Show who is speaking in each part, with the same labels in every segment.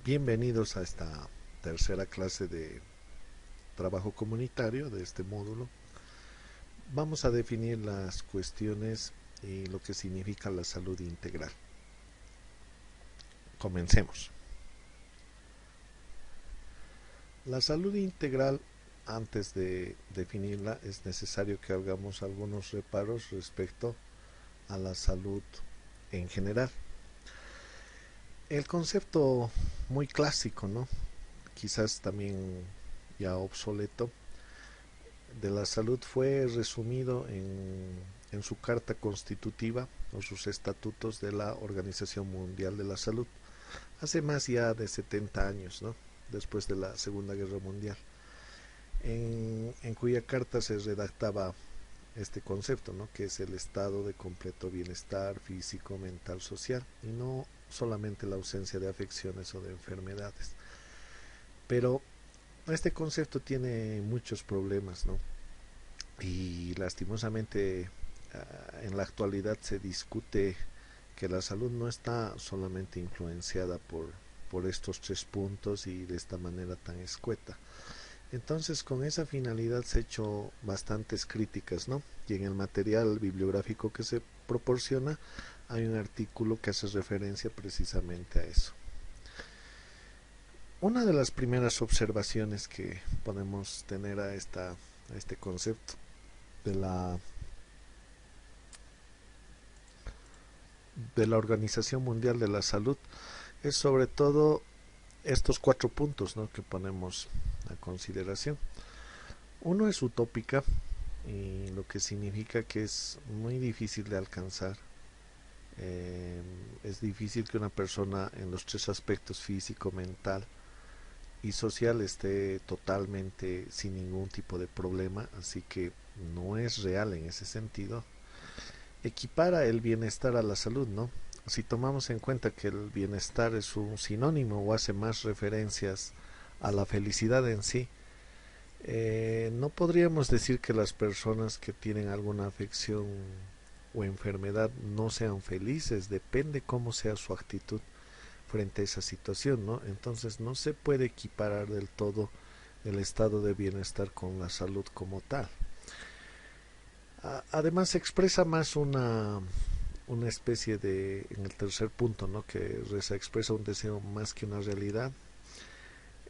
Speaker 1: Bienvenidos a esta tercera clase de trabajo comunitario de este módulo. Vamos a definir las cuestiones y lo que significa la salud integral. Comencemos. La salud integral, antes de definirla, es necesario que hagamos algunos reparos respecto a la salud en general. El concepto muy clásico, ¿no? Quizás también ya obsoleto, de la salud fue resumido en su carta constitutiva o sus estatutos de la Organización Mundial de la Salud, hace más ya de 70 años, ¿no? Después de la Segunda Guerra Mundial, en cuya carta se redactaba este concepto, ¿no? Que es el estado de completo bienestar físico, mental, social, y no solamente la ausencia de afecciones o de enfermedades. Pero este concepto tiene muchos problemas, ¿no? Y lastimosamente en la actualidad se discute que la salud no está solamente influenciada por estos tres puntos y de esta manera tan escueta. Entonces, con esa finalidad se han hecho bastantes críticas, ¿no? Y en el material bibliográfico que se proporciona hay un artículo que hace referencia precisamente a eso. Una de las primeras observaciones que podemos tener a este concepto de la Organización Mundial de la Salud es sobre todo estos cuatro puntos, ¿no? Que ponemos a consideración. Uno es utópica, y lo que significa que es muy difícil de alcanzar. Es difícil que una persona en los tres aspectos físico, mental y social esté totalmente sin ningún tipo de problema, así que no es real en ese sentido. Equipara el bienestar a la salud, ¿no? Si tomamos en cuenta que el bienestar es un sinónimo o hace más referencias a la felicidad en sí, no podríamos decir que las personas que tienen alguna afección o enfermedad no sean felices, depende cómo sea su actitud frente a esa situación, ¿no? Entonces no se puede equiparar del todo el estado de bienestar con la salud como tal. Además se expresa más una especie de, en el tercer punto, ¿no? Que se expresa un deseo más que una realidad.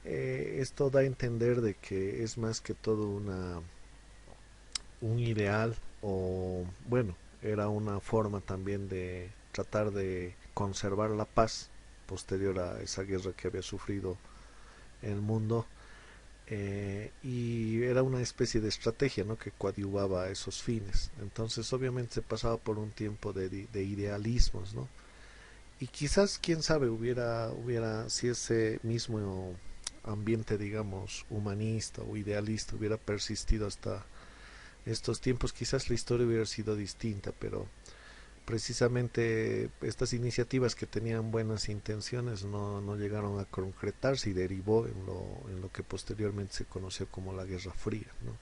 Speaker 1: Esto da a entender de que es más que todo un ideal o, bueno, era una forma también de tratar de conservar la paz posterior a esa guerra que había sufrido el mundo, y era una especie de estrategia, ¿no? Que coadyuvaba a esos fines. Entonces obviamente se pasaba por un tiempo de idealismos, ¿no? Y quizás, quién sabe, hubiera si ese mismo ambiente, digamos, humanista o idealista hubiera persistido hasta estos tiempos, quizás la historia hubiera sido distinta, pero precisamente estas iniciativas que tenían buenas intenciones no llegaron a concretarse y derivó en lo que posteriormente se conoció como la Guerra Fría, ¿no?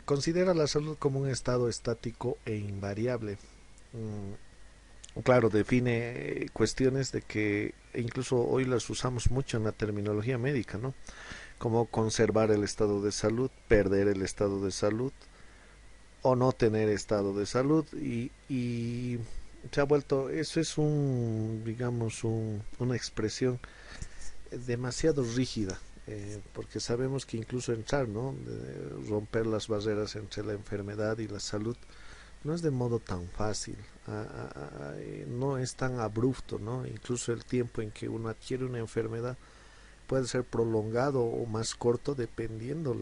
Speaker 1: Considera la salud como un estado estático e invariable. Claro, define cuestiones de que incluso hoy las usamos mucho en la terminología médica, ¿no? Como conservar el estado de salud, perder el estado de salud o no tener estado de salud, y se ha vuelto, eso es digamos, una expresión demasiado rígida, porque sabemos que incluso entrar, ¿no? Romper las barreras entre la enfermedad y la salud no es de modo tan fácil, no es tan abrupto, ¿no? Incluso el tiempo en que uno adquiere una enfermedad puede ser prolongado o más corto dependiendo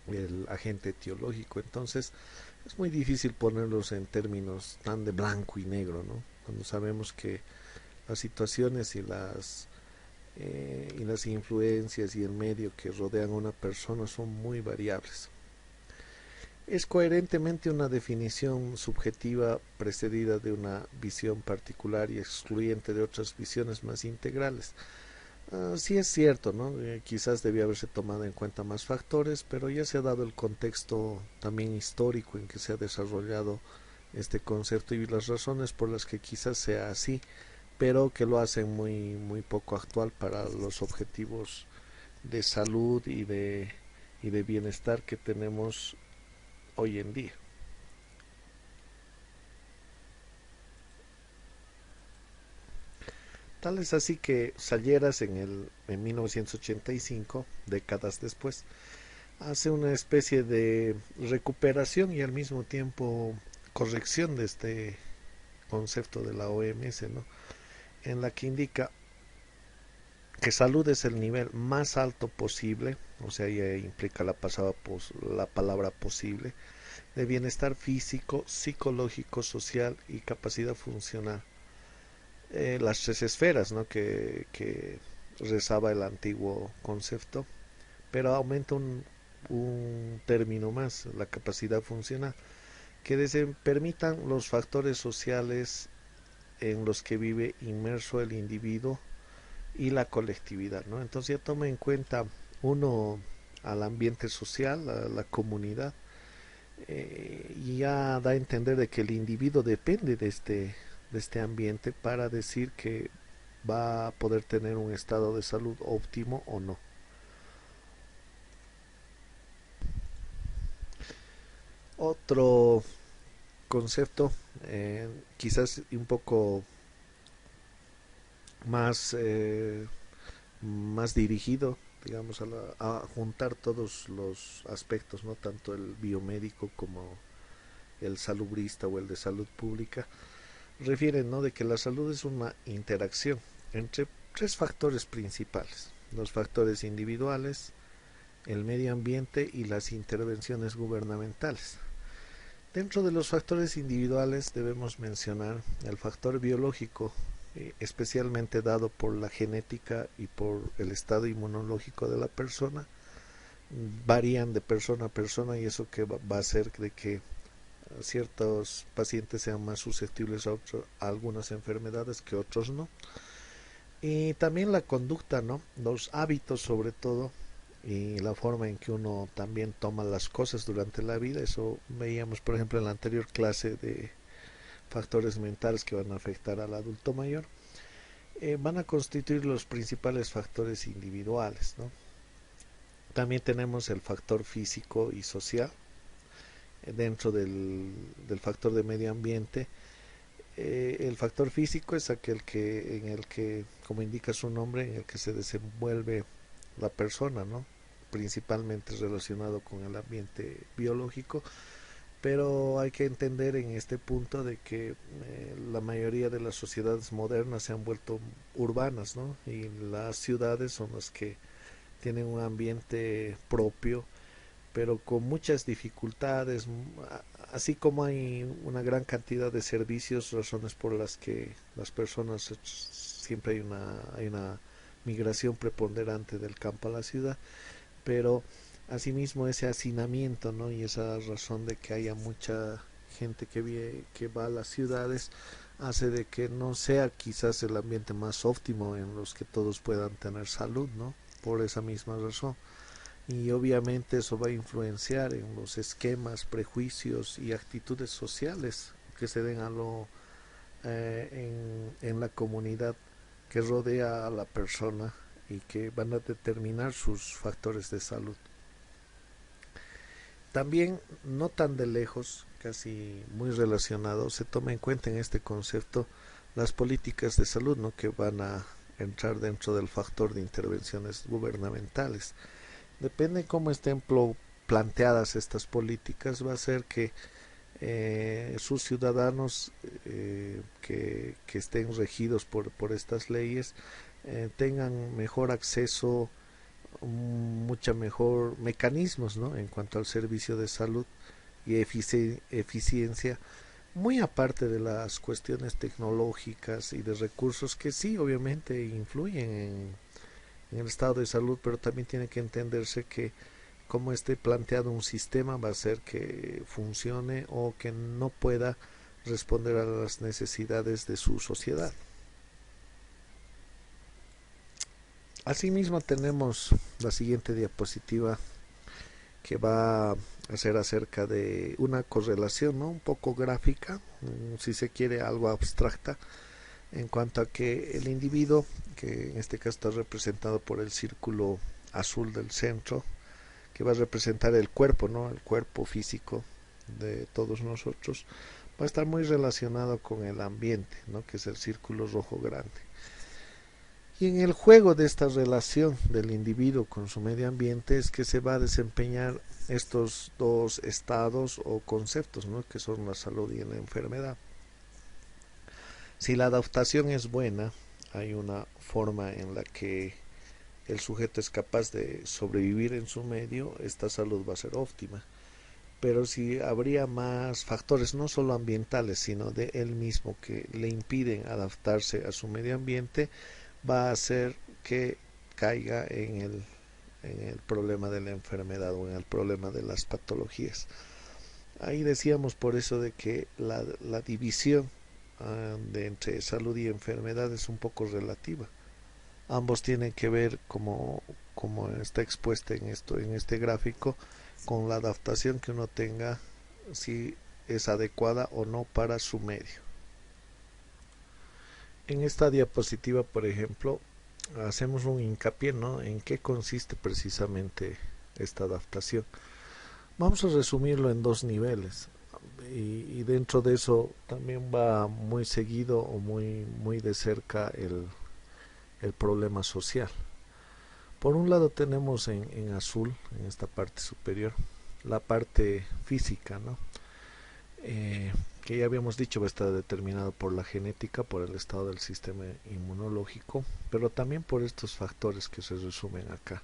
Speaker 1: el agente etiológico. Entonces es muy difícil ponerlos en términos tan de blanco y negro, ¿no? Cuando sabemos que las situaciones y las influencias y el medio que rodean a una persona son muy variables. Es coherentemente una definición subjetiva precedida de una visión particular y excluyente de otras visiones más integrales. Sí es cierto, ¿no? Quizás debía haberse tomado en cuenta más factores, pero ya se ha dado el contexto también histórico en que se ha desarrollado este concepto y las razones por las que quizás sea así pero que lo hacen muy poco actual para los objetivos de salud y de bienestar que tenemos hoy en día. Tal es así que Salleras en 1985, décadas después, hace una especie de recuperación y al mismo tiempo corrección de este concepto de la OMS, ¿no? En la que indica que salud es el nivel más alto posible, o sea, ya implica la palabra posible, de bienestar físico, psicológico, social y capacidad funcional. Las tres esferas, ¿no? Que rezaba el antiguo concepto, pero aumenta un término más, la capacidad funcional, que permitan los factores sociales en los que vive inmerso el individuo y la colectividad, ¿no? Entonces ya toma en cuenta uno al ambiente social, a la comunidad, y ya da a entender de que el individuo depende de este ambiente para decir que va a poder tener un estado de salud óptimo o no. Otro concepto, quizás un poco más, más dirigido, digamos, a juntar todos los aspectos, no tanto el biomédico como el salubrista o el de salud pública, refieren, ¿no?, de que la salud es una interacción entre tres factores principales: los factores individuales, el medio ambiente y las intervenciones gubernamentales. Dentro de los factores individuales debemos mencionar el factor biológico, especialmente dado por la genética y por el estado inmunológico de la persona. Varían de persona a persona y eso que va a hacer de que ciertos pacientes sean más susceptibles a algunas enfermedades que otros no. Y también la conducta, ¿no? Los hábitos sobre todo, y la forma en que uno también toma las cosas durante la vida. Eso veíamos, por ejemplo, en la anterior clase de factores mentales que van a afectar al adulto mayor. Van a constituir los principales factores individuales, ¿no? También tenemos el factor físico y social dentro del factor de medio ambiente. El factor físico es aquel en el que, como indica su nombre, en el que se desenvuelve la persona, ¿no? Principalmente relacionado con el ambiente biológico, pero hay que entender en este punto de que la mayoría de las sociedades modernas se han vuelto urbanas, ¿no? Y las ciudades son las que tienen un ambiente propio, pero con muchas dificultades, así como hay una gran cantidad de servicios, razones por las que las personas siempre hay una migración preponderante del campo a la ciudad, pero asimismo ese hacinamiento, ¿no? Y esa razón de que haya mucha gente que va a las ciudades hace de que no sea quizás el ambiente más óptimo en los que todos puedan tener salud, ¿no? Por esa misma razón. Y obviamente eso va a influenciar en los esquemas, prejuicios y actitudes sociales que se den en la comunidad que rodea a la persona y que van a determinar sus factores de salud. También, no tan de lejos, casi muy relacionado, se toma en cuenta en este concepto las políticas de salud, ¿no?, que van a entrar dentro del factor de intervenciones gubernamentales. Depende cómo estén planteadas estas políticas, va a ser que sus ciudadanos que estén regidos por estas leyes tengan mejor acceso, mucha mejor mecanismos, ¿no?, en cuanto al servicio de salud y eficiencia, muy aparte de las cuestiones tecnológicas y de recursos que sí obviamente influyen en el estado de salud, pero también tiene que entenderse que como esté planteado un sistema va a hacer que funcione o que no pueda responder a las necesidades de su sociedad. Asimismo tenemos la siguiente diapositiva que va a ser acerca de una correlación, ¿no?, un poco gráfica, si se quiere algo abstracta, en cuanto a que el individuo, que en este caso está representado por el círculo azul del centro, que va a representar el cuerpo, ¿no? El cuerpo físico de todos nosotros, va a estar muy relacionado con el ambiente, ¿no? Que es el círculo rojo grande. Y en el juego de esta relación del individuo con su medio ambiente es que se va a desempeñar estos dos estados o conceptos, ¿no? Que son la salud y la enfermedad. Si la adaptación es buena, hay una forma en la que el sujeto es capaz de sobrevivir en su medio, esta salud va a ser óptima. Pero si habría más factores, no solo ambientales, sino de él mismo, que le impiden adaptarse a su medio ambiente, va a hacer que caiga en el problema de la enfermedad o en el problema de las patologías. Ahí decíamos por eso de que la división de entre salud y enfermedad es un poco relativa. Ambos tienen que ver, como está expuesta en este gráfico, con la adaptación que uno tenga, si es adecuada o no para su medio. En esta diapositiva, por ejemplo, hacemos un hincapié, ¿no? En qué consiste precisamente esta adaptación. Vamos a resumirlo en dos niveles, y dentro de eso también va muy seguido o muy de cerca el problema social. Por un lado tenemos en azul, en esta parte superior, la parte física, ¿no? Que ya habíamos dicho va a estar determinado por la genética, por el estado del sistema inmunológico, pero también por estos factores que se resumen acá.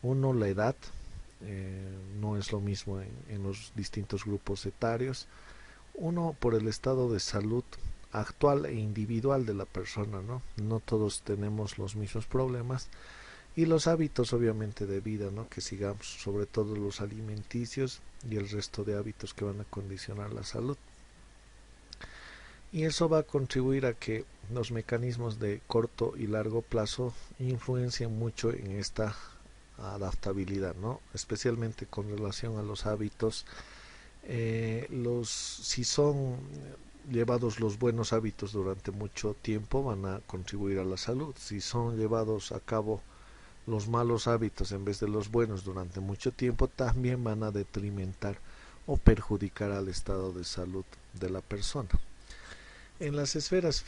Speaker 1: Uno, la edad, no es lo mismo en los distintos grupos etarios. Uno, por el estado de salud actual e individual de la persona, ¿no? No todos tenemos los mismos problemas. Y los hábitos obviamente de vida, ¿no? Que sigamos, sobre todo los alimenticios y el resto de hábitos que van a condicionar la salud. Y eso va a contribuir a que los mecanismos de corto y largo plazo influencien mucho en esta adaptabilidad, ¿no? Especialmente con relación a los hábitos. Si son llevados los buenos hábitos durante mucho tiempo, van a contribuir a la salud. Si son llevados a cabo los malos hábitos en vez de los buenos durante mucho tiempo, también van a detrimentar o perjudicar al estado de salud de la persona. En las esferas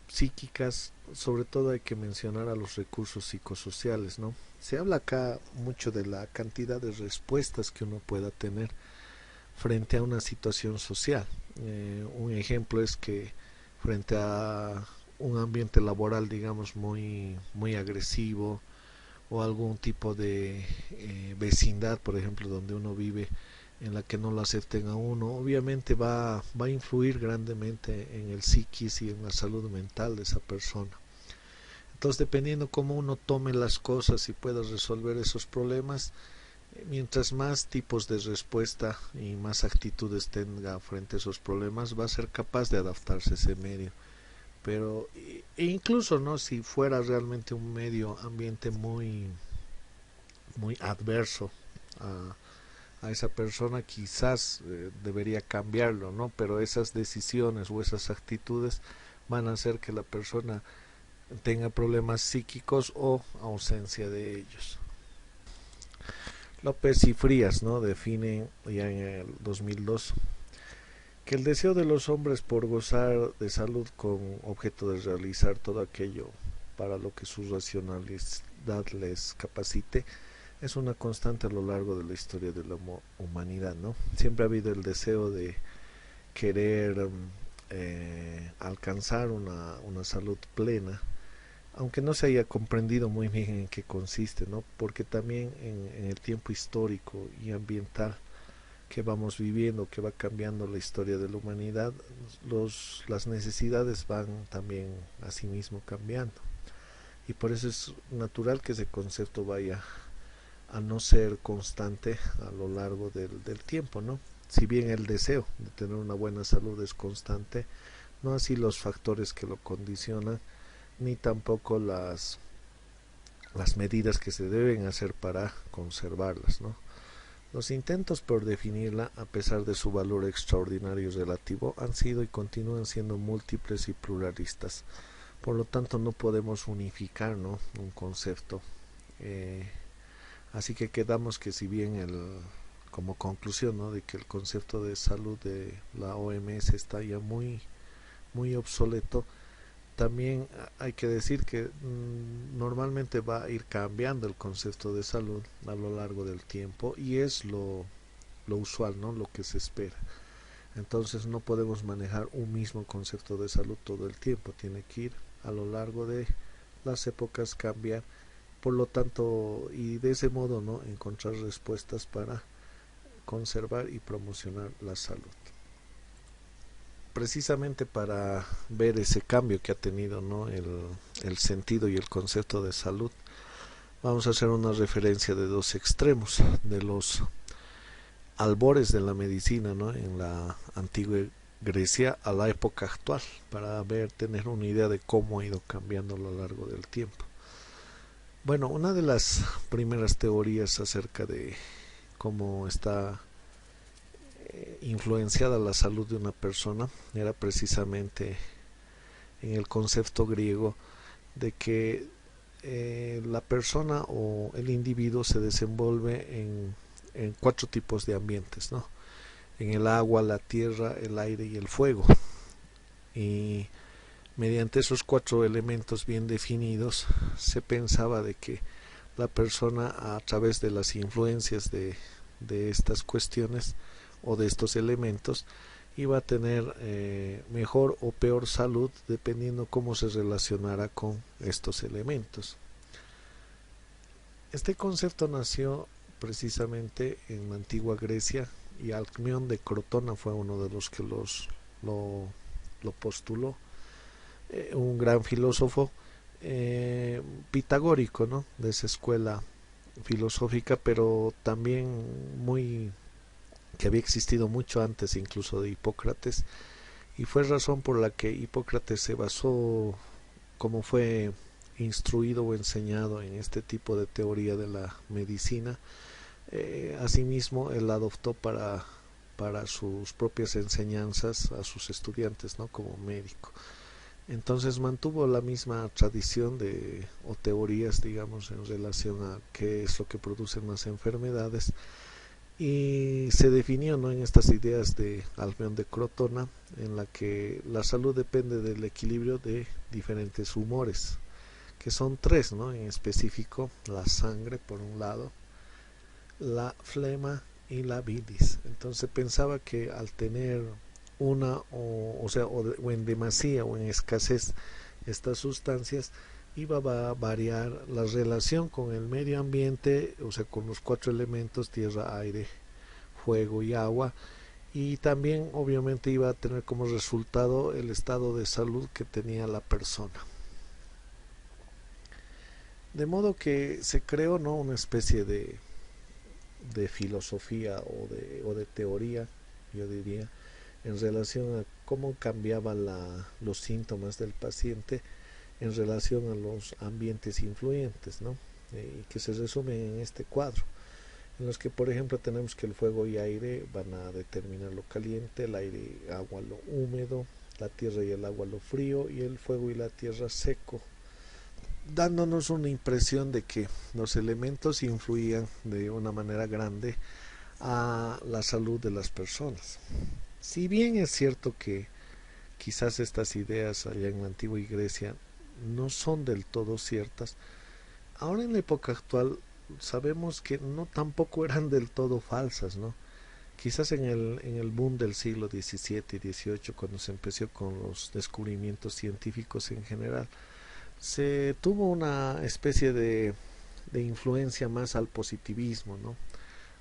Speaker 1: psíquicas, sobre todo hay que mencionar a los recursos psicosociales, ¿no? Se habla acá mucho de la cantidad de respuestas que uno pueda tener frente a una situación social. Un ejemplo es que frente a un ambiente laboral, digamos, muy agresivo, o algún tipo de vecindad, por ejemplo, donde uno vive, en la que no lo acepten a uno, obviamente va a influir grandemente en el psiquis y en la salud mental de esa persona. Entonces, dependiendo cómo uno tome las cosas y pueda resolver esos problemas, mientras más tipos de respuesta y más actitudes tenga frente a esos problemas, va a ser capaz de adaptarse a ese medio. Pero incluso, no, si fuera realmente un medio ambiente muy adverso a esa persona, quizás debería cambiarlo, ¿no? Pero esas decisiones o esas actitudes van a hacer que la persona tenga problemas psíquicos o ausencia de ellos. López y Frías, ¿no? Definen ya en el 2002 que el deseo de los hombres por gozar de salud con objeto de realizar todo aquello para lo que su racionalidad les capacite es una constante a lo largo de la historia de la humanidad, ¿no? Siempre ha habido el deseo de querer alcanzar una salud plena, aunque no se haya comprendido muy bien en qué consiste, ¿no? Porque también en el tiempo histórico y ambiental que vamos viviendo, que va cambiando la historia de la humanidad, las necesidades van también a sí mismo cambiando. Y por eso es natural que ese concepto vaya a no ser constante a lo largo del tiempo, ¿no? Si bien el deseo de tener una buena salud es constante, no así los factores que lo condicionan, ni tampoco las medidas que se deben hacer para conservarlas, ¿no? Los intentos por definirla, a pesar de su valor extraordinario y relativo, han sido y continúan siendo múltiples y pluralistas. Por lo tanto, no podemos unificar, ¿no?, un concepto. Eh, Así que quedamos que si bien como conclusión, ¿no?, de que el concepto de salud de la OMS está ya muy obsoleto, también hay que decir que normalmente va a ir cambiando el concepto de salud a lo largo del tiempo y es lo usual, ¿no?, lo que se espera. Entonces no podemos manejar un mismo concepto de salud todo el tiempo, tiene que ir a lo largo de las épocas cambiar, por lo tanto, y de ese modo, ¿no?, encontrar respuestas para conservar y promocionar la salud. Precisamente para ver ese cambio que ha tenido, ¿no?, el sentido y el concepto de salud, vamos a hacer una referencia de dos extremos, de los albores de la medicina, ¿no?, en la antigua Grecia a la época actual, para tener una idea de cómo ha ido cambiando a lo largo del tiempo. Bueno, una de las primeras teorías acerca de cómo está influenciada la salud de una persona era precisamente en el concepto griego de que la persona o el individuo se desenvuelve en cuatro tipos de ambientes, ¿no? En el agua, la tierra, el aire y el fuego. Y mediante esos cuatro elementos bien definidos se pensaba de que la persona, a través de las influencias de estas cuestiones o de estos elementos, iba a tener mejor o peor salud dependiendo cómo se relacionara con estos elementos. Este concepto nació precisamente en la antigua Grecia y Alcmeón de Crotona fue uno de los que lo postuló, un gran filósofo pitagórico, ¿no?, de esa escuela filosófica, pero también que había existido mucho antes incluso de Hipócrates, y fue razón por la que Hipócrates se basó, como fue instruido o enseñado en este tipo de teoría de la medicina. Asimismo él adoptó para sus propias enseñanzas a sus estudiantes, ¿no?, como médico. Entonces mantuvo la misma tradición o teorías, digamos, en relación a qué es lo que producen las enfermedades, y se definió, ¿no?, en estas ideas de Alcmeón de Crotona, en la que la salud depende del equilibrio de diferentes humores, que son tres, ¿no?, en específico: la sangre por un lado, la flema y la bilis. Entonces pensaba que al tener una o en demasía o en escasez estas sustancias, iba a variar la relación con el medio ambiente, o sea, con los cuatro elementos: tierra, aire, fuego y agua, y también obviamente iba a tener como resultado el estado de salud que tenía la persona. De modo que se creó, ¿no?, una especie de filosofía o de teoría, yo diría, en relación a cómo cambiaban los síntomas del paciente en relación a los ambientes influyentes, ¿no?, y que se resumen en este cuadro, en los que, por ejemplo, tenemos que el fuego y aire van a determinar lo caliente, el aire y agua lo húmedo, la tierra y el agua lo frío, y el fuego y la tierra seco, dándonos una impresión de que los elementos influían de una manera grande a la salud de las personas. Si bien es cierto que quizás estas ideas allá en la antigua Grecia no son del todo ciertas, ahora en la época actual sabemos que no tampoco eran del todo falsas, ¿no? Quizás en el boom del siglo XVII y XVIII, cuando se empezó con los descubrimientos científicos en general, se tuvo una especie de influencia más al positivismo, ¿no?,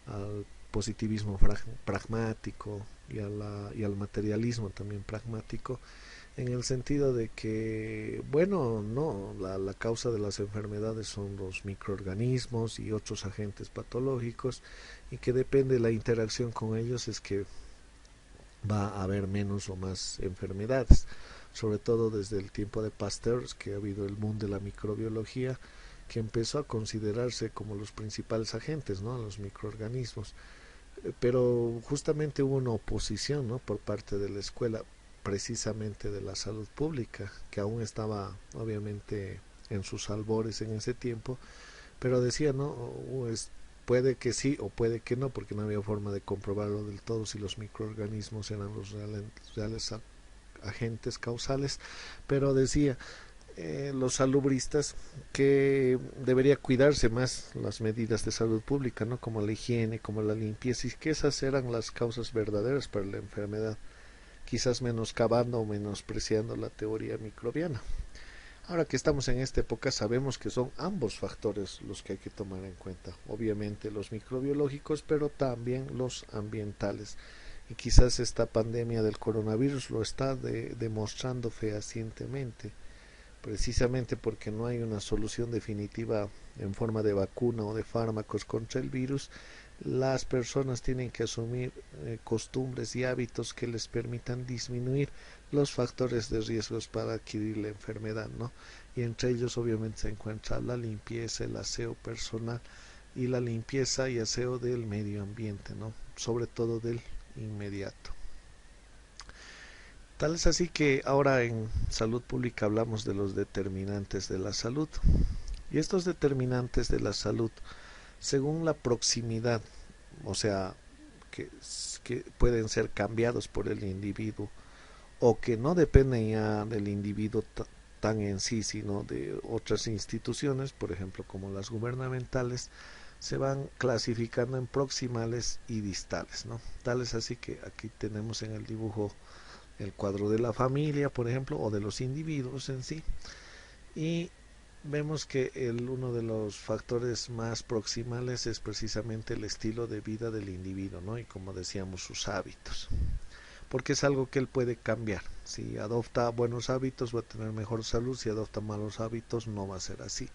Speaker 1: al positivismo pragmático y al materialismo también pragmático, en el sentido de que, bueno, no, la causa de las enfermedades son los microorganismos y otros agentes patológicos, y que depende de la interacción con ellos es que va a haber menos o más enfermedades, sobre todo desde el tiempo de Pasteur, que ha habido el boom de la microbiología, que empezó a considerarse como los principales agentes, ¿no?, los microorganismos. pero justamente hubo una oposición, ¿no?, por parte de la escuela, precisamente de la salud pública, que aún estaba obviamente en sus albores en ese tiempo, pero decía, no, puede que sí o puede que no, porque no había forma de comprobarlo del todo si los microorganismos eran los reales agentes causales, pero decía los salubristas que debería cuidarse más las medidas de salud pública, ¿no?, como la higiene, como la limpieza, y que esas eran las causas verdaderas para la enfermedad, quizás menoscabando o menospreciando la teoría microbiana. Ahora que estamos en esta época sabemos que son ambos factores los que hay que tomar en cuenta, obviamente los microbiológicos, pero también los ambientales. Y quizás esta pandemia del coronavirus lo está demostrando fehacientemente, precisamente porque no hay una solución definitiva en forma de vacuna o de fármacos contra el virus. Las personas tienen que asumir costumbres y hábitos que les permitan disminuir los factores de riesgos para adquirir la enfermedad, ¿no? Y entre ellos obviamente se encuentra la limpieza, el aseo personal y la limpieza y aseo del medio ambiente, ¿no?, sobre todo del inmediato. Tal es así que ahora en salud pública hablamos de los determinantes de la salud. Y estos determinantes de la salud, según la proximidad, o sea, que pueden ser cambiados por el individuo o que no dependen ya del individuo tan en sí, sino de otras instituciones, por ejemplo como las gubernamentales, se van clasificando en proximales y distales, ¿no? Tal es así que aquí tenemos en el dibujo el cuadro de la familia, por ejemplo, o de los individuos en sí, y vemos que uno de los factores más proximales es precisamente el estilo de vida del individuo, ¿no?, y como decíamos, sus hábitos, porque es algo que él puede cambiar. Si adopta buenos hábitos va a tener mejor salud, si adopta malos hábitos no va a ser así.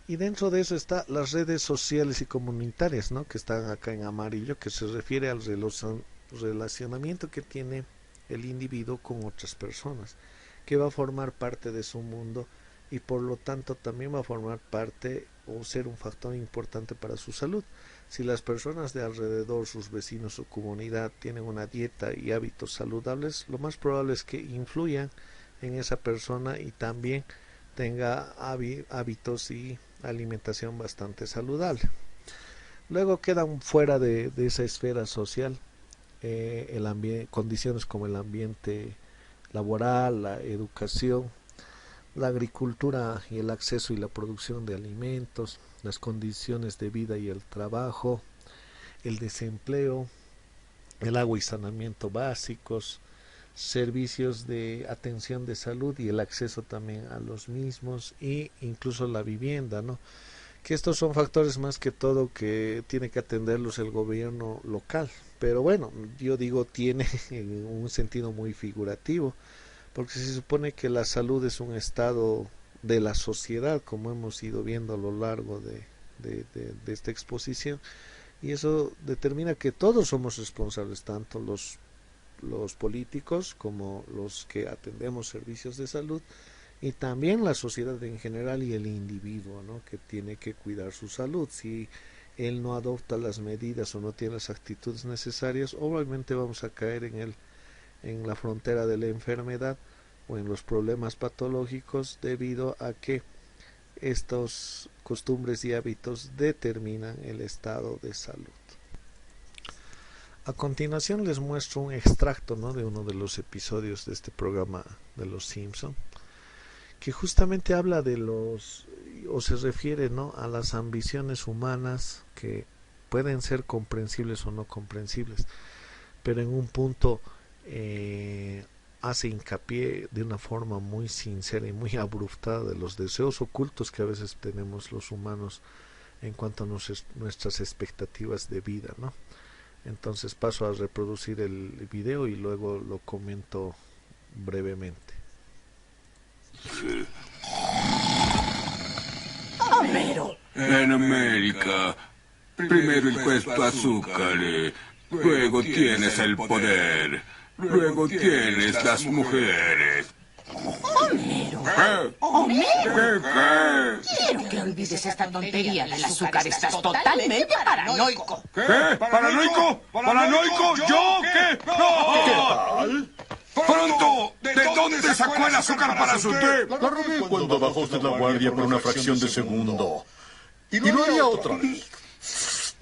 Speaker 1: Y dentro de eso está las redes sociales y comunitarias, ¿no?, que están acá en amarillo, que se refiere al relacionamiento que tiene el individuo con otras personas, que va a formar parte de su mundo y por lo tanto también va a formar parte o ser un factor importante para su salud. Si las personas de alrededor, sus vecinos, su comunidad tienen una dieta y hábitos saludables, lo más probable es que influyan en esa persona y también tenga hábitos y alimentación bastante saludable. Luego quedan fuera de esa esfera social condiciones como el ambiente laboral, la educación, la agricultura y el acceso y la producción de alimentos, las condiciones de vida y el trabajo, el desempleo, el agua y saneamiento básicos, servicios de atención de salud y el acceso también a los mismos, e incluso la vivienda, ¿no?, que estos son factores más que todo que tiene que atenderlos el gobierno local, pero bueno, yo digo tiene en un sentido muy figurativo, porque se supone que la salud es un estado de la sociedad, como hemos ido viendo a lo largo de esta exposición, y eso determina que todos somos responsables, tanto los políticos como los que atendemos servicios de salud, y también la sociedad en general y el individuo, ¿no?, que tiene que cuidar su salud. Si él no adopta las medidas o no tiene las actitudes necesarias, obviamente vamos a caer en la frontera de la enfermedad o en los problemas patológicos, debido a que estos costumbres y hábitos determinan el estado de salud. A continuación les muestro un extracto, ¿no?, de uno de los episodios de este programa de Los Simpson, que justamente habla de o se refiere, ¿no?, a las ambiciones humanas, que pueden ser comprensibles o no comprensibles, pero en un punto hace hincapié de una forma muy sincera y muy abrupta de los deseos ocultos que a veces tenemos los humanos en cuanto a nuestras expectativas de vida, ¿no? Entonces paso a reproducir el video y luego lo comento brevemente.
Speaker 2: Homero.
Speaker 3: En América, primero el puesto azúcar, luego tienes el poder, luego tienes las mujeres.
Speaker 2: Homero.
Speaker 3: ¿Qué?
Speaker 2: Homero,
Speaker 3: ¿Qué?
Speaker 2: quiero que olvides esta tontería del azúcar. Estás totalmente paranoico.
Speaker 3: ¿Qué? ¿Paranoico? ¿Paranoico? ¿Yo qué? ¡No! ¡Pronto! ¿De dónde sacó el azúcar para su té?
Speaker 4: La robé cuando bajó usted la guardia por una fracción de segundo. Y lo haría otra vez.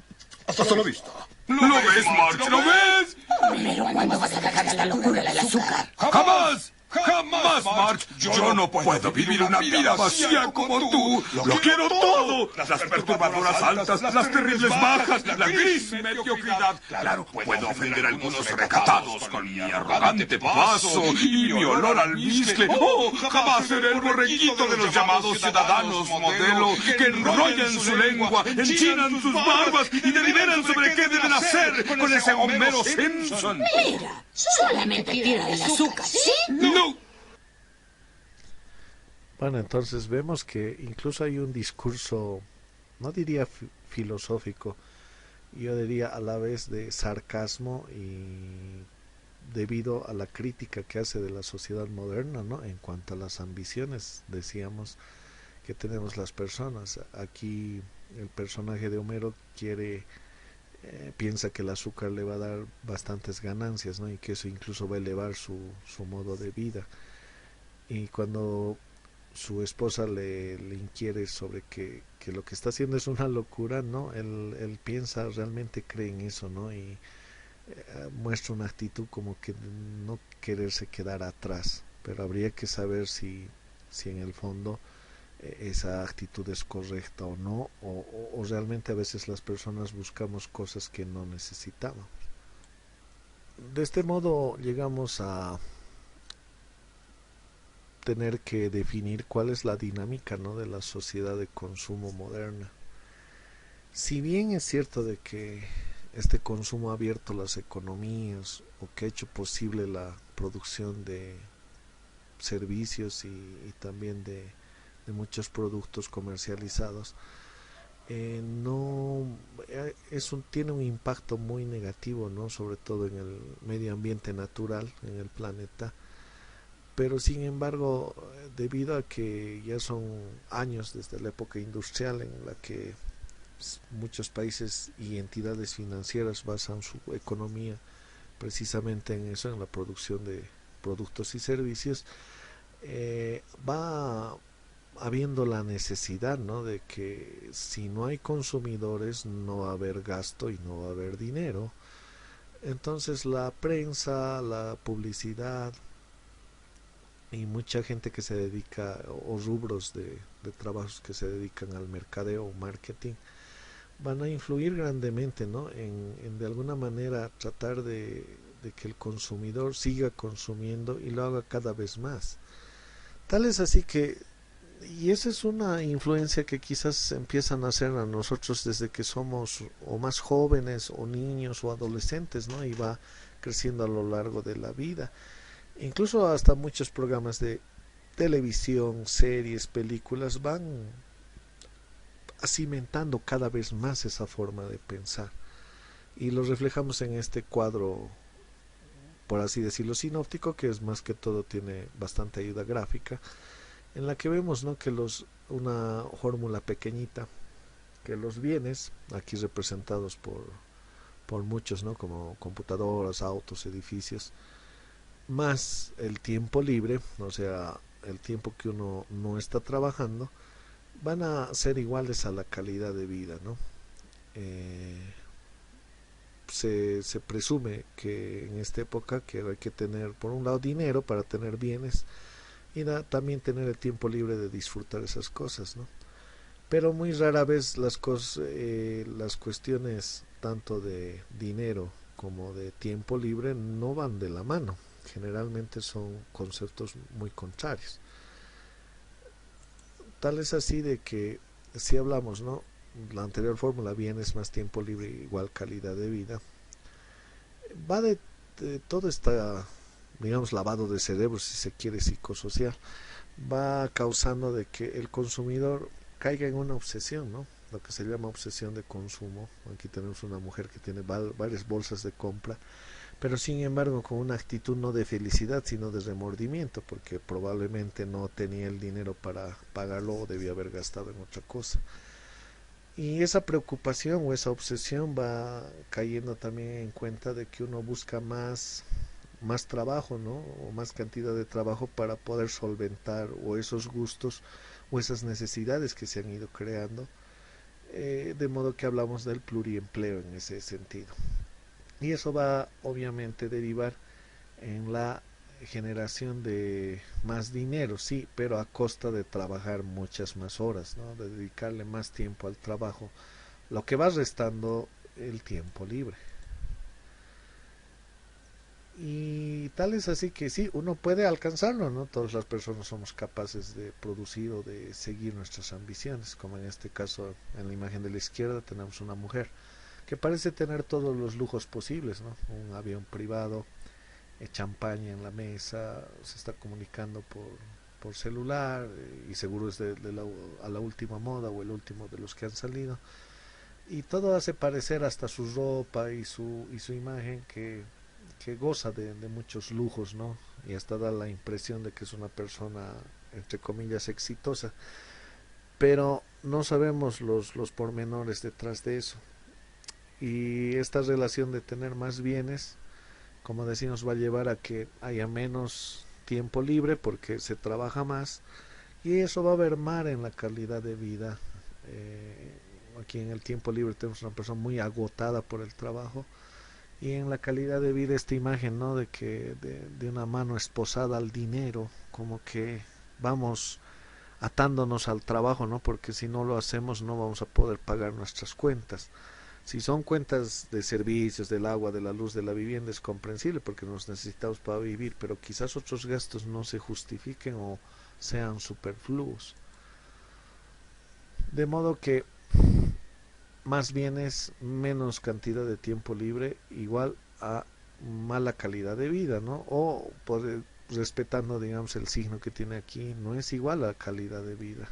Speaker 4: Hasta la vista.
Speaker 3: ¿Lo ves, March? ¿Lo ves?
Speaker 2: Homero, ¿cuándo vas a dejar esta locura del azúcar?
Speaker 3: ¡Jamás! ¡Jamás, March! Yo no puedo vivir una vida vacía como tú. Lo quiero todo. Las perturbadoras altas, las terribles bajas, la gris mediocridad. Claro, puedo ofender a algunos recatados con mi arrogante paso y mi olor al almizcle. ¡Oh, jamás seré el borreguito de los llamados ciudadanos modelo que enrollan su lengua, enchinan sus barbas y deliberan sobre qué deben hacer con ese Homero Simpson!
Speaker 2: Mira, solamente tira el azúcar, ¿sí?
Speaker 3: ¡No!
Speaker 1: Bueno, entonces vemos que incluso hay un discurso, no diría filosófico, yo diría a la vez de sarcasmo y debido a la crítica que hace de la sociedad moderna, ¿no? En cuanto a las ambiciones, decíamos, que tenemos las personas. Aquí el personaje de Homero piensa que el azúcar le va a dar bastantes ganancias, ¿no? Y que eso incluso va a elevar su modo de vida. Y cuando su esposa le inquiere sobre que lo que está haciendo es una locura, ¿no? Él piensa, realmente cree en eso, ¿no? Y muestra una actitud como que no quererse quedar atrás, pero habría que saber si en el fondo esa actitud es correcta o no, o realmente a veces las personas buscamos cosas que no necesitamos. De este modo llegamos a tener que definir cuál es la dinámica, ¿no? De la sociedad de consumo moderna. Si bien es cierto de que este consumo ha abierto las economías o que ha hecho posible la producción de servicios y también de muchos productos comercializados, no tiene un impacto muy negativo, ¿no? Sobre todo en el medio ambiente natural, en el planeta. Pero sin embargo, debido a que ya son años desde la época industrial en la que muchos países y entidades financieras basan su economía precisamente en eso, en la producción de productos y servicios, va habiendo la necesidad, ¿no? De que si no hay consumidores no va a haber gasto y no va a haber dinero. Entonces la prensa, la publicidad y mucha gente que se dedica, o rubros de trabajos que se dedican al mercadeo o marketing, van a influir grandemente, ¿no? En de alguna manera tratar de que el consumidor siga consumiendo y lo haga cada vez más. Tal es así que, y esa es una influencia que quizás empiezan a hacer a nosotros desde que somos o más jóvenes o niños o adolescentes, ¿no? Y va creciendo a lo largo de la vida. Incluso hasta muchos programas de televisión, series, películas van cimentando cada vez más esa forma de pensar. Y lo reflejamos en este cuadro, por así decirlo, sinóptico, que es más que todo tiene bastante ayuda gráfica, en la que vemos, ¿no? Que una fórmula pequeñita, que los bienes, aquí representados por muchos, ¿no? Como computadoras, autos, edificios, más el tiempo libre, o sea, el tiempo que uno no está trabajando, van a ser iguales a la calidad de vida, ¿no? Se presume que en esta época que hay que tener, por un lado, dinero para tener bienes y también tener el tiempo libre de disfrutar esas cosas, ¿no? Pero muy rara vez las cuestiones tanto de dinero como de tiempo libre no van de la mano. Generalmente son conceptos muy contrarios. Tal es así de que si hablamos, ¿no? La anterior fórmula, bienes más tiempo libre igual calidad de vida, va de todo esta, digamos, lavado de cerebro, si se quiere, psicosocial, va causando de que el consumidor caiga en una obsesión, ¿no? Lo que se llama obsesión de consumo. Aquí tenemos una mujer que tiene varias bolsas de compra, pero sin embargo con una actitud no de felicidad sino de remordimiento, porque probablemente no tenía el dinero para pagarlo o debía haber gastado en otra cosa. Y esa preocupación o esa obsesión va cayendo también en cuenta de que uno busca más trabajo, ¿no? O más cantidad de trabajo para poder solventar o esos gustos o esas necesidades que se han ido creando, de modo que hablamos del pluriempleo en ese sentido. Y eso va obviamente a derivar en la generación de más dinero, sí, pero a costa de trabajar muchas más horas, ¿no? De dedicarle más tiempo al trabajo, lo que va restando el tiempo libre. Y tal es así que sí, uno puede alcanzarlo, ¿no? Todas las personas somos capaces de producir o de seguir nuestras ambiciones, como en este caso en la imagen de la izquierda tenemos una mujer que parece tener todos los lujos posibles, ¿no? Un avión privado, champaña en la mesa, se está comunicando por celular, y seguro es a la última moda o el último de los que han salido, y todo hace parecer hasta su ropa y su imagen que goza de muchos lujos, ¿no? Y hasta da la impresión de que es una persona entre comillas exitosa, pero no sabemos los pormenores detrás de eso. Y esta relación de tener más bienes, como decimos, va a llevar a que haya menos tiempo libre porque se trabaja más, y eso va a mermar en la calidad de vida. Aquí en el tiempo libre tenemos una persona muy agotada por el trabajo, y en la calidad de vida esta imagen, ¿no? De que de una mano esposada al dinero, como que vamos atándonos al trabajo, ¿no? Porque si no lo hacemos no vamos a poder pagar nuestras cuentas. Si son cuentas de servicios, del agua, de la luz, de la vivienda, es comprensible porque nos necesitamos para vivir, pero quizás otros gastos no se justifiquen o sean superfluos. De modo que más bienes, menos cantidad de tiempo libre, igual a mala calidad de vida, ¿no? O respetando, digamos, el signo que tiene aquí, no es igual a calidad de vida.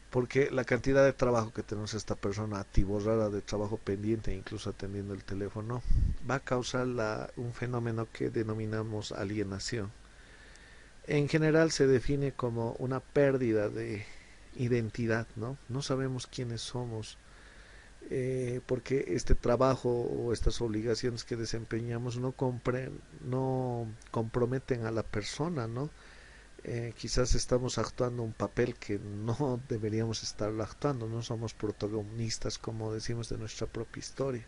Speaker 1: Porque la cantidad de trabajo que tenemos esta persona atiborrada de trabajo pendiente, incluso atendiendo el teléfono, va a causar un fenómeno que denominamos alienación. En general se define como una pérdida de identidad, ¿no? No sabemos quiénes somos, porque este trabajo o estas obligaciones que desempeñamos no comprometen a la persona, ¿no? Quizás estamos actuando un papel que no deberíamos estar actuando, no somos protagonistas, como decimos, de nuestra propia historia.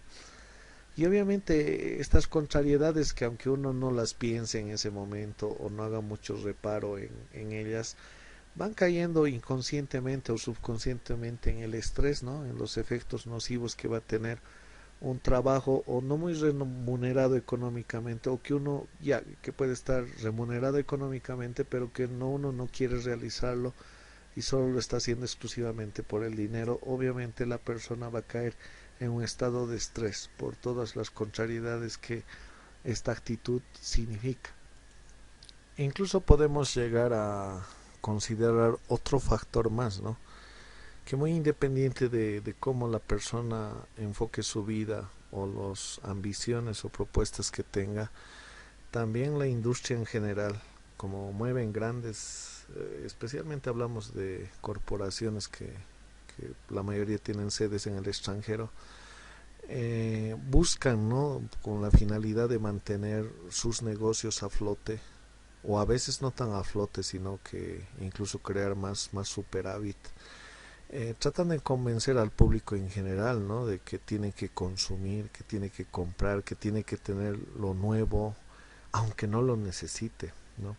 Speaker 1: Y obviamente estas contrariedades, que aunque uno no las piense en ese momento o no haga mucho reparo en ellas, van cayendo inconscientemente o subconscientemente en el estrés, ¿no? En los efectos nocivos que va a tener un trabajo o no muy remunerado económicamente, o que uno ya que puede estar remunerado económicamente pero que uno no quiere realizarlo y solo lo está haciendo exclusivamente por el dinero. Obviamente la persona va a caer en un estado de estrés por todas las contrariedades que esta actitud significa. Incluso podemos llegar a considerar otro factor más, ¿no? Que muy independiente de cómo la persona enfoque su vida o las ambiciones o propuestas que tenga, también la industria en general, como mueven grandes, especialmente hablamos de corporaciones que la mayoría tienen sedes en el extranjero, buscan, ¿no? Con la finalidad de mantener sus negocios a flote, o a veces no tan a flote, sino que incluso crear más superávit. Tratan de convencer al público en general, ¿no? De que tiene que consumir, que tiene que comprar, que tiene que tener lo nuevo, aunque no lo necesite, ¿no?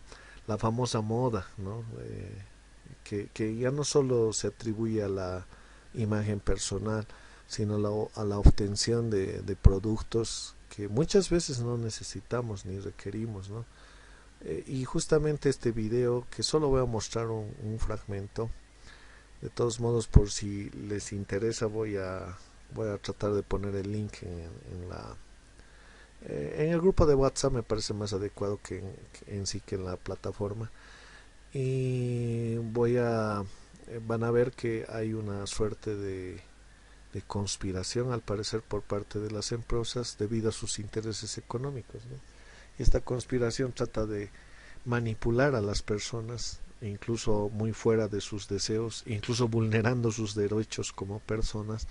Speaker 1: La famosa moda, ¿no? Que ya no solo se atribuye a la imagen personal, sino a la obtención de productos que muchas veces no necesitamos ni requerimos, ¿no? Y justamente este video, que solo voy a mostrar un fragmento, de todos modos, por si les interesa, voy a tratar de poner el link en el grupo de WhatsApp. Me parece más adecuado que en sí que en la plataforma. Y van a ver que hay una suerte conspiración, al parecer, por parte de las empresas debido a sus intereses económicos, ¿no? Y esta conspiración trata de manipular a las personas, incluso muy fuera de sus deseos, incluso vulnerando sus derechos como personas,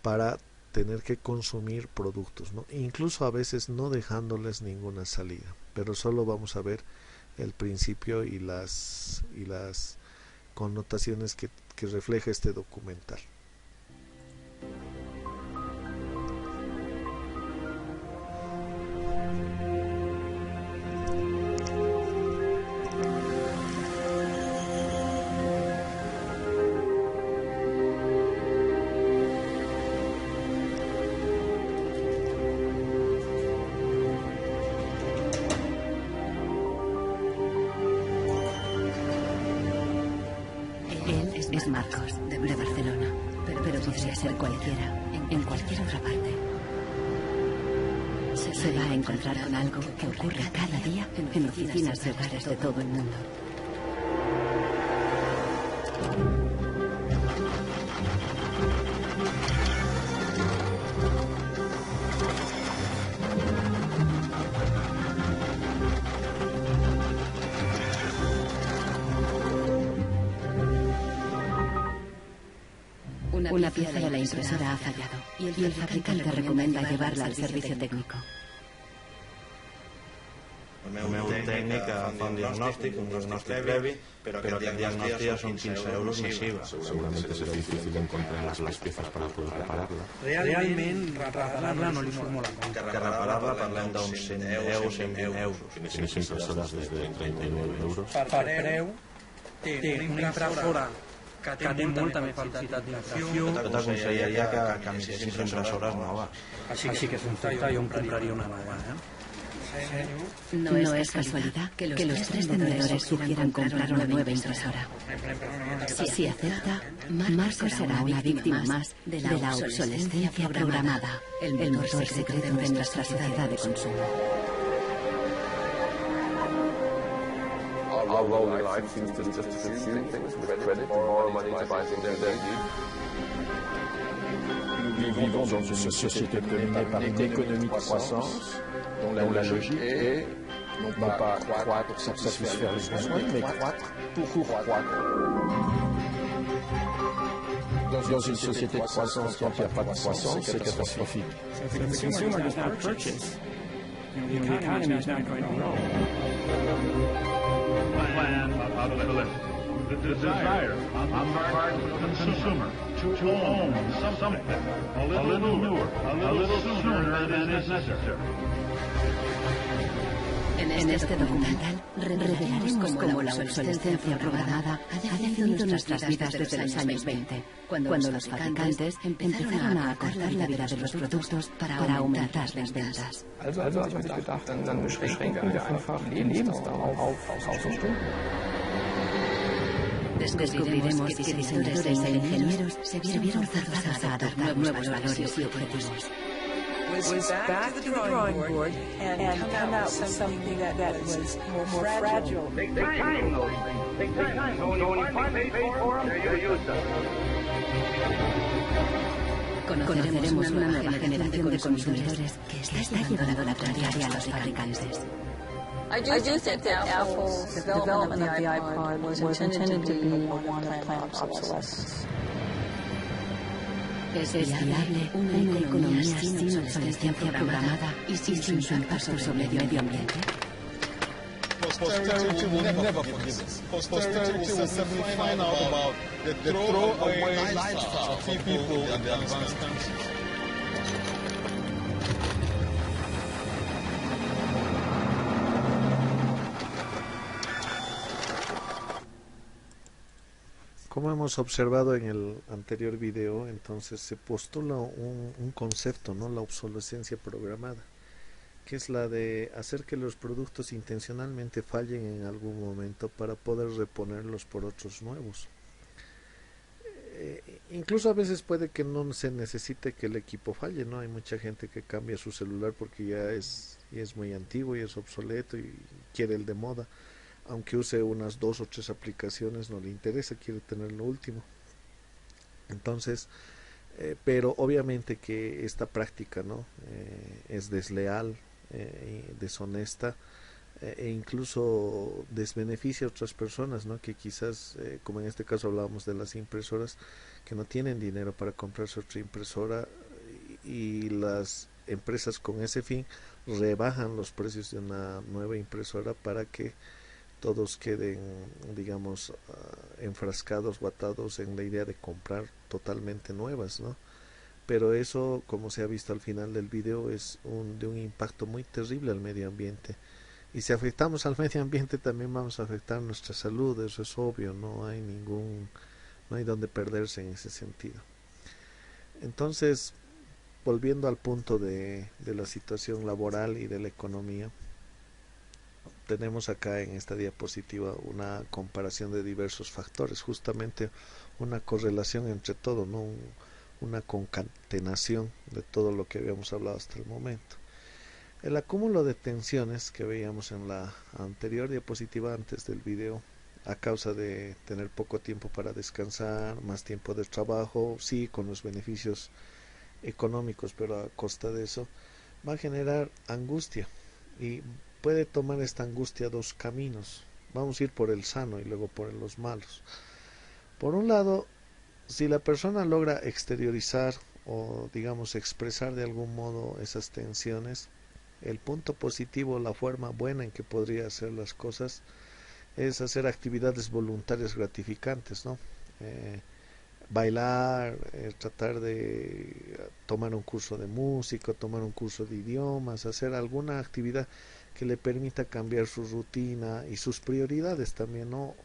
Speaker 1: para tener que consumir productos, ¿no? Incluso a veces no dejándoles ninguna salida. Pero solo vamos a ver el principio y las connotaciones que refleja este documental.
Speaker 5: Es Marcos, de Barcelona, pero podría ser cualquiera, en cualquier otra parte. Se va a encontrar con algo que ocurre cada día en oficinas y hogares de todo el mundo. Una pieza de la impresora ha fallado y el fabricante recomienda llevarla al servicio técnico.
Speaker 6: El meu tècnic fa un diagnòstic previ, però que el diagnòstic són 15 euros massiva.
Speaker 7: Seguramente será difícil encontrar las piezas para poder repararla.
Speaker 8: Realment, reparar-la no li formula.
Speaker 6: Que reparar-la parlem d'uns 100 euros, 100 euros.
Speaker 7: Tienes impresoras desde 39 euros.
Speaker 8: Per preu, té una impressora que té molta més capacitat d'impressió.
Speaker 6: Jo t'aconsellaria que miréssis impressores noves.
Speaker 8: Així que sens dubte jo em compraria una nova.
Speaker 5: No es casualidad que los tres vendedores quieran comprar una nueva impresora. Si acepta, Marcos será una víctima más de la obsolescencia programada, el motor secreto de nuestra sociedad de consumo.
Speaker 9: Our role in life seems to be just to consume things with credit, to borrow money to buy things we don't need.
Speaker 10: Nous vivons dans une société dominée par une économie de croissance dont la logique est non pas croître pour satisfaire les besoins, mais croître pour croître. Dans une société de croissance, quand il n'y a pas de croissance, c'est catastrophique.
Speaker 11: The consumer does not purchase. The economy is not going to grow.
Speaker 12: Plan of the desire on the part of the consumer to own something a little newer, a little sooner than is necessary.
Speaker 5: En este documental revelaremos cómo la obsolescencia programada ha definido nuestras vidas desde los años 20, cuando los fabricantes empezaron a acortar la vida de los productos para aumentar las ventas.
Speaker 13: Also habe ich mir gedacht, dann beschränken wir einfach die Lebensdauer auf Stunden.
Speaker 5: Descubriremos que diseñadores e ingenieros se vieron forzados a adoptar nuevos valores y objetivos.
Speaker 14: Was back to the drawing board and come out with something that was more fragile.
Speaker 12: Take time, those things. Take time. So when you finally pay for them, you use them.
Speaker 5: Conoceremos una nueva generación de consumidores que está llevando la contraria a los fabricantes.
Speaker 15: I do think that Apple's development of the iPod was intended to be one of planned obsolescence.
Speaker 5: Es viable una economía sin obsolescencia programada y sin su impacto sobre el medio ambiente.
Speaker 16: Posterity will never forgive us. Posterity will simply find out about the throwaway lifestyle of people in the advanced countries.
Speaker 1: Como hemos observado en el anterior video, entonces se postula un concepto, ¿no? La obsolescencia programada, que es la de hacer que los productos intencionalmente fallen en algún momento para poder reponerlos por otros nuevos. Incluso a veces puede que no se necesite que el equipo falle, ¿no? Hay mucha gente que cambia su celular porque ya es muy antiguo y es obsoleto y quiere el de moda. Aunque use unas 2 o 3 aplicaciones, no le interesa, quiere tener lo último. Entonces, pero obviamente que esta práctica, ¿no? Es desleal, deshonesta, e incluso desbeneficia a otras personas, ¿no? Que quizás, como en este caso hablábamos de las impresoras, que no tienen dinero para comprarse otra impresora, y las empresas con ese fin rebajan los precios de una nueva impresora para que todos queden, digamos, enfrascados o atados en la idea de comprar totalmente nuevas, ¿no? Pero eso, como se ha visto al final del video, es de un impacto muy terrible al medio ambiente. Y si afectamos al medio ambiente, también vamos a afectar nuestra salud, eso es obvio, no hay donde perderse en ese sentido. Entonces, volviendo al punto de la situación laboral y de la economía, tenemos acá en esta diapositiva una comparación de diversos factores, justamente una correlación entre todo, ¿no? Una concatenación de todo lo que habíamos hablado hasta el momento. El acúmulo de tensiones que veíamos en la anterior diapositiva antes del video, a causa de tener poco tiempo para descansar, más tiempo de trabajo, sí, con los beneficios económicos, pero a costa de eso, va a generar angustia, y puede tomar esta angustia dos caminos. Vamos a ir por el sano y luego por los malos. Por un lado, si la persona logra exteriorizar o, digamos, expresar de algún modo esas tensiones, el punto positivo, la forma buena en que podría hacer las cosas, es hacer actividades voluntarias gratificantes, ¿no? Bailar, tratar de tomar un curso de música, tomar un curso de idiomas, hacer alguna actividad que le permita cambiar su rutina y sus prioridades también, ¿no?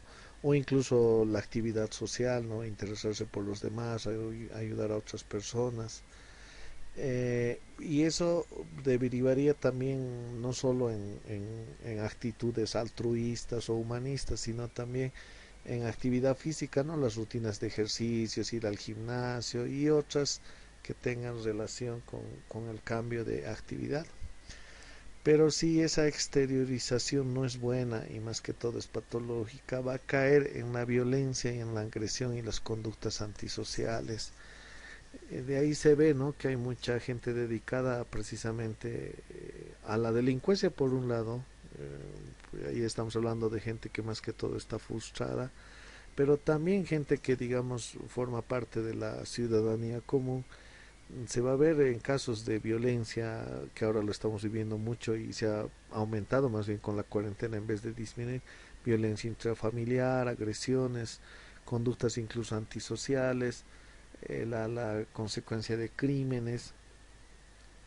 Speaker 1: O incluso la actividad social, ¿no? Interesarse por los demás, ayudar a otras personas. Y eso derivaría también no solo en actitudes altruistas o humanistas, sino también en actividad física, ¿no? Las rutinas de ejercicios, ir al gimnasio y otras que tengan relación con el cambio de actividad. Pero si esa exteriorización no es buena y más que todo es patológica, va a caer en la violencia y en la agresión y las conductas antisociales. De ahí se ve, ¿no? Que hay mucha gente dedicada precisamente a la delincuencia por un lado. Ahí estamos hablando de gente que más que todo está frustrada, pero también gente que, digamos, forma parte de la ciudadanía común. Se va a ver en casos de violencia, que ahora lo estamos viviendo mucho y se ha aumentado más bien con la cuarentena en vez de disminuir, violencia intrafamiliar, agresiones, conductas incluso antisociales, la consecuencia de crímenes,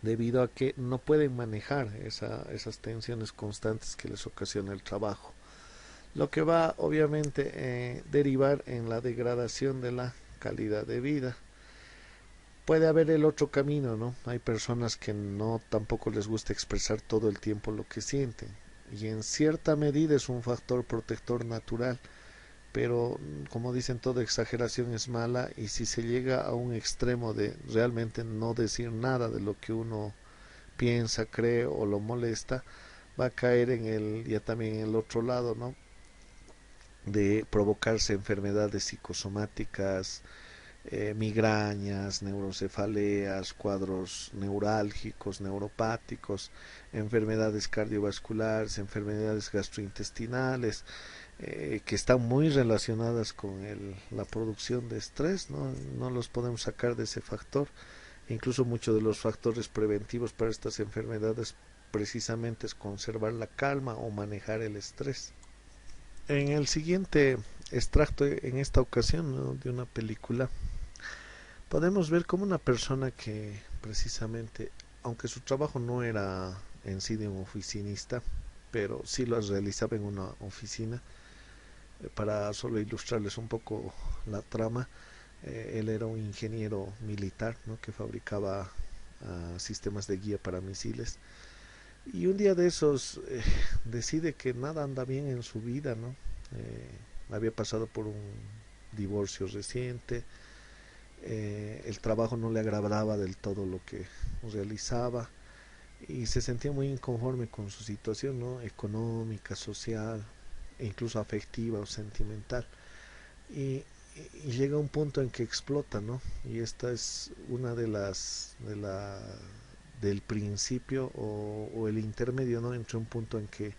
Speaker 1: debido a que no pueden manejar esas tensiones constantes que les ocasiona el trabajo, lo que va obviamente derivar en la degradación de la calidad de vida. Puede haber el otro camino, ¿no? Hay personas que tampoco les gusta expresar todo el tiempo lo que sienten, y en cierta medida es un factor protector natural, pero como dicen, toda exageración es mala, y si se llega a un extremo de realmente no decir nada de lo que uno piensa, cree o lo molesta, va a caer ya también en el otro lado, ¿no? De provocarse enfermedades psicosomáticas, migrañas, neurocefaleas, cuadros neurálgicos, neuropáticos, enfermedades cardiovasculares, enfermedades gastrointestinales, que están muy relacionadas con la producción de estrés, no los podemos sacar de ese factor. Incluso muchos de los factores preventivos para estas enfermedades precisamente es conservar la calma o manejar el estrés. En el siguiente extracto, en esta ocasión, ¿no?, de una película, podemos ver cómo una persona que precisamente, aunque su trabajo no era en sí de un oficinista, pero sí lo realizaba en una oficina, para solo ilustrarles un poco la trama, él era un ingeniero militar, ¿no?, que fabricaba sistemas de guía para misiles, y un día de esos decide que nada anda bien en su vida, ¿no? Había pasado por un divorcio reciente, el trabajo no le agradaba del todo lo que realizaba, y se sentía muy inconforme con su situación, ¿no?, económica, social e incluso afectiva o sentimental, y y llega un punto en que explota, ¿no? Y esta es una de del principio o el intermedio, ¿no? Entre un punto en que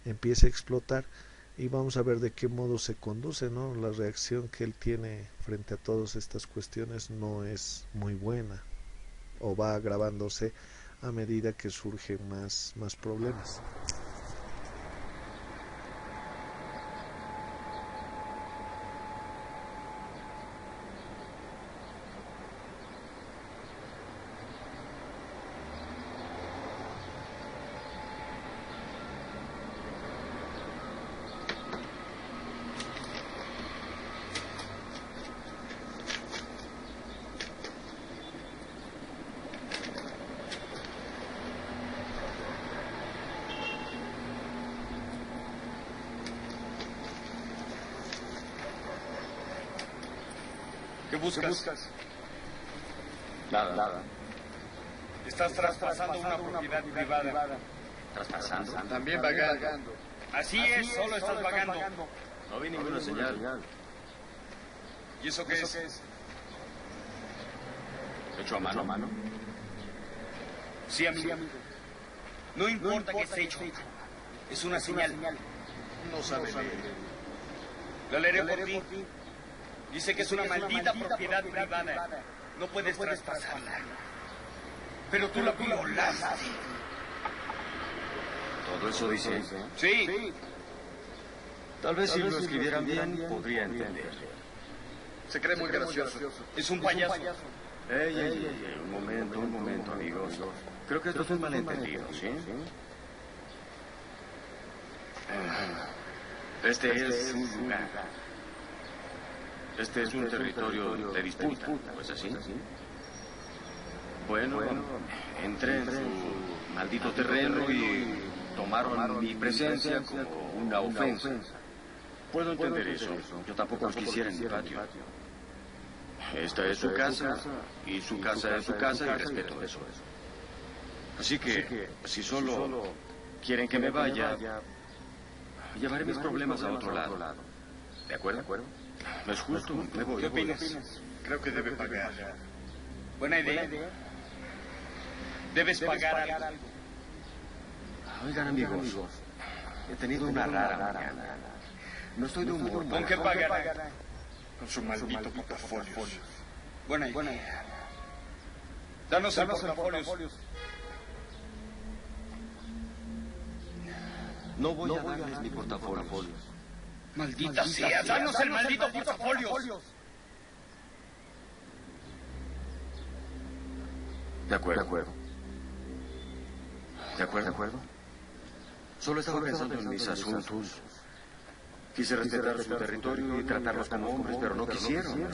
Speaker 1: empieza a explotar, y vamos a ver de qué modo se conduce, ¿no? La reacción que él tiene frente a todas estas cuestiones no es muy buena, o va agravándose a medida que surgen más problemas.
Speaker 17: ¿Qué buscas?
Speaker 18: Nada.
Speaker 17: Estás traspasando una propiedad privada.
Speaker 18: ¿Traspasando?
Speaker 17: También vagando. Así es, solo estás vagando.
Speaker 18: No vi ninguna señal.
Speaker 17: ¿Y eso qué es?
Speaker 18: ¿Hecho a mano?
Speaker 17: Sí, amigo. No importa que esté hecho. Es una señal.
Speaker 18: No sabe leer.
Speaker 17: La leeré por ti. Dice que es una maldita propiedad privada. No puedes traspasarla. Pero tú la violaste.
Speaker 18: ¿Todo eso dice?
Speaker 17: Sí.
Speaker 18: Tal vez si lo escribieran bien, podría entender.
Speaker 17: Se cree muy gracioso. Es un payaso.
Speaker 18: Un momento, amigos. Creo que esto es un malentendido, ¿sí? Este es un lugar. Este es un territorio de disputa, ¿no es así? Bueno, entré en su maldito terreno y tomaron mi presencia como una ofensa. Puedo entender eso. Yo tampoco los quisiera en mi patio. Esta es su casa, y su casa es su casa, y respeto eso. Así que, si solo quieren que me vaya, llevaré mis problemas a otro lado. ¿De acuerdo? No es justo, me voy.
Speaker 17: ¿Qué opinas? Creo que debe pagar. Buena idea. Debes pagar algo.
Speaker 18: Oigan, amigos, he tenido una rara mañana. No estoy de humor.
Speaker 17: ¿Con qué pagará? Con su maldito portafolio. Buena idea. Danos el portafolio.
Speaker 18: No voy a darles mi portafolio.
Speaker 17: Maldita sea, danos el maldito portafolio.
Speaker 18: De acuerdo. Solo estaba pensando en mis asuntos. Quise respetar su territorio y tratarlos como hombres, pero no quisieron.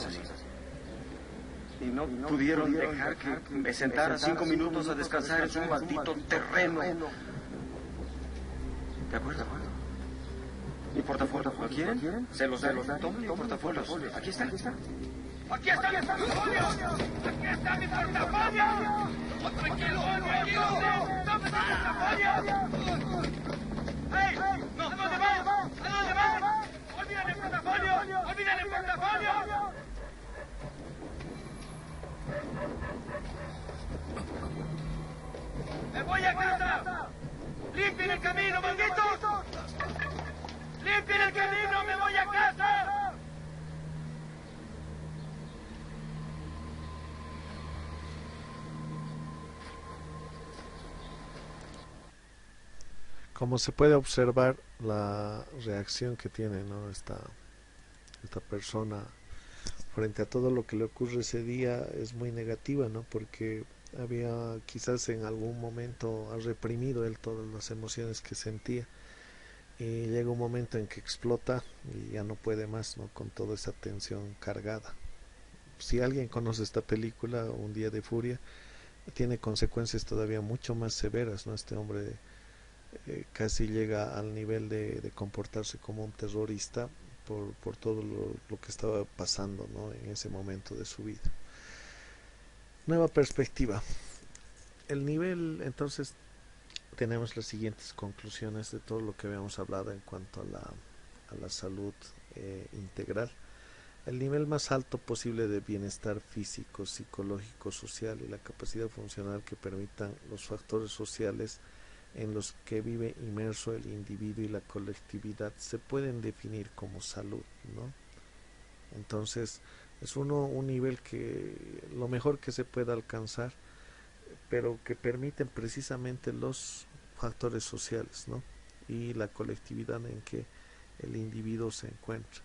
Speaker 18: Y no pudieron dejar que me sentara 5 minutos a descansar en su maldito terreno. De acuerdo. ¿Mi portafolio? ¿Lo quieren? Se los daré. Tomen mi portafolio. Aquí está.
Speaker 17: ¡Aquí está mi portafolio! ¡Aquí está mi portafolio! ¡Tranquilo! ¡Dame mi portafolio! ¡Hey! ¡No! ¿A dónde vas? ¡Olvídate el portafolio! ¡Me voy a casa! ¡Limpien el camino, malditos! ¡Limpien el camino! ¡Me voy a casa!
Speaker 1: Como se puede observar, la reacción que tiene, ¿no? esta persona frente a todo lo que le ocurre ese día es muy negativa, ¿no? Porque había quizás en algún momento ha reprimido él todas las emociones que sentía, y llega un momento en que explota y ya no puede más, ¿no? Con toda esa tensión cargada. Si alguien conoce esta película, Un día de furia, tiene consecuencias todavía mucho más severas, ¿no? Este hombre casi llega al nivel de comportarse como un terrorista por todo lo que estaba pasando, ¿no? En ese momento de su vida. Nueva perspectiva. El nivel, entonces, tenemos las siguientes conclusiones de todo lo que habíamos hablado en cuanto a la salud integral. El nivel más alto posible de bienestar físico, psicológico, social y la capacidad funcional que permitan los factores sociales en los que vive inmerso el individuo y la colectividad se pueden definir como salud, ¿no? Entonces es un nivel que lo mejor que se pueda alcanzar, pero que permiten precisamente los factores sociales, ¿no? Y la colectividad en que el individuo se encuentra.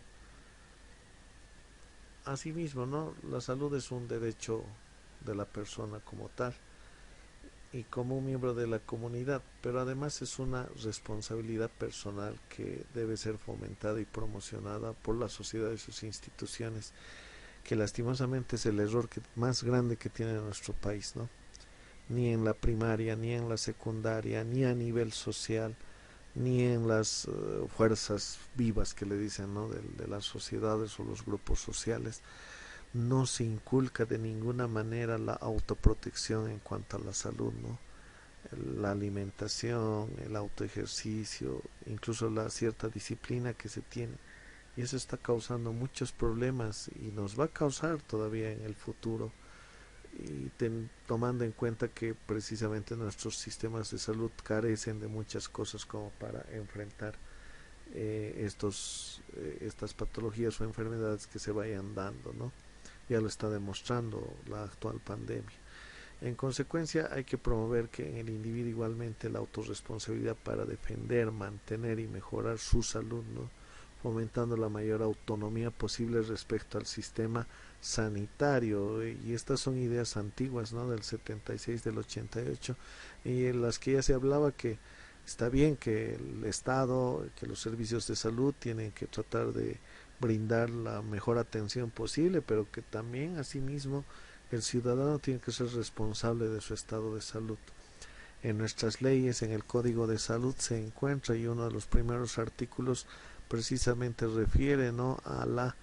Speaker 1: Asimismo, ¿no? La salud es un derecho de la persona como tal y como un miembro de la comunidad, pero además es una responsabilidad personal que debe ser fomentada y promocionada por la sociedad y sus instituciones, que lastimosamente es el error más grande que tiene nuestro país, ¿no? Ni en la primaria, ni en la secundaria, ni a nivel social, ni en las fuerzas vivas que le dicen, ¿no? de las sociedades o los grupos sociales, no se inculca de ninguna manera la autoprotección en cuanto a la salud, ¿no? La alimentación, el autoejercicio, incluso la cierta disciplina que se tiene, y eso está causando muchos problemas y nos va a causar todavía en el futuro, y tomando en cuenta que precisamente nuestros sistemas de salud carecen de muchas cosas como para enfrentar estas patologías o enfermedades que se vayan dando, ¿no? Ya lo está demostrando la actual pandemia. En consecuencia, hay que promover que en el individuo igualmente la autorresponsabilidad para defender, mantener y mejorar su salud, ¿no? Fomentando la mayor autonomía posible respecto al sistema sanitario, y estas son ideas antiguas, ¿no? Del 76, del 88, y en las que ya se hablaba que está bien que el Estado, que los servicios de salud tienen que tratar de brindar la mejor atención posible, pero que también asimismo el ciudadano tiene que ser responsable de su estado de salud. En nuestras leyes, en el Código de Salud se encuentra, y uno de los primeros artículos precisamente refiere, ¿no? a la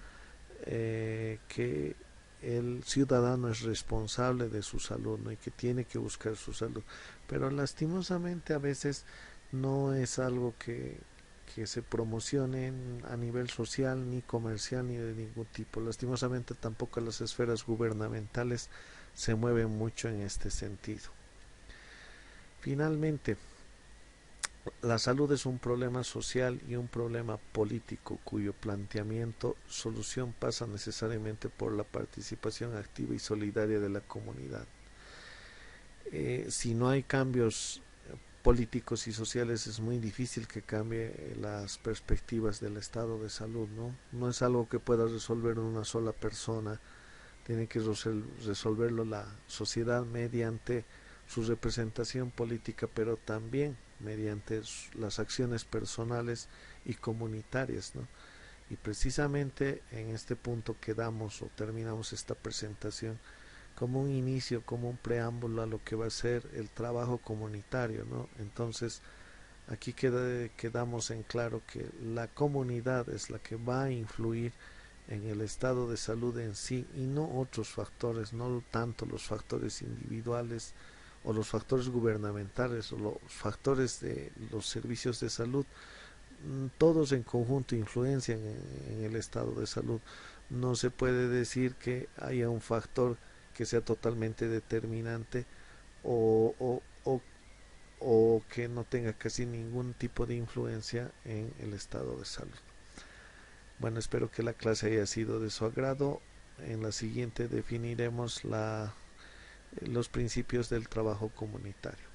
Speaker 1: que el ciudadano es responsable de su salud, ¿no? Y que tiene que buscar su salud, pero lastimosamente a veces no es algo que se promocione a nivel social ni comercial ni de ningún tipo. Lastimosamente tampoco las esferas gubernamentales se mueven mucho en este sentido. Finalmente, la salud es un problema social y un problema político cuyo solución pasa necesariamente por la participación activa y solidaria de la comunidad. Si no hay cambios políticos y sociales, es muy difícil que cambie las perspectivas del estado de salud, ¿no? No es algo que pueda resolver una sola persona, tiene que resolverlo la sociedad mediante su representación política, pero también mediante las acciones personales y comunitarias, ¿no? Y precisamente en este punto quedamos o terminamos esta presentación como un inicio, como un preámbulo a lo que va a ser el trabajo comunitario, ¿no? Entonces aquí quedamos en claro que la comunidad es la que va a influir en el estado de salud en sí, y no otros factores, no tanto los factores individuales o los factores gubernamentales o los factores de los servicios de salud. Todos en conjunto influencian en el estado de salud. No se puede decir que haya un factor que sea totalmente determinante o que no tenga casi ningún tipo de influencia en el estado de salud. Bueno, espero que la clase haya sido de su agrado. En la siguiente definiremos los principios del trabajo comunitario.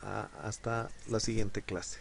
Speaker 1: Hasta la siguiente clase.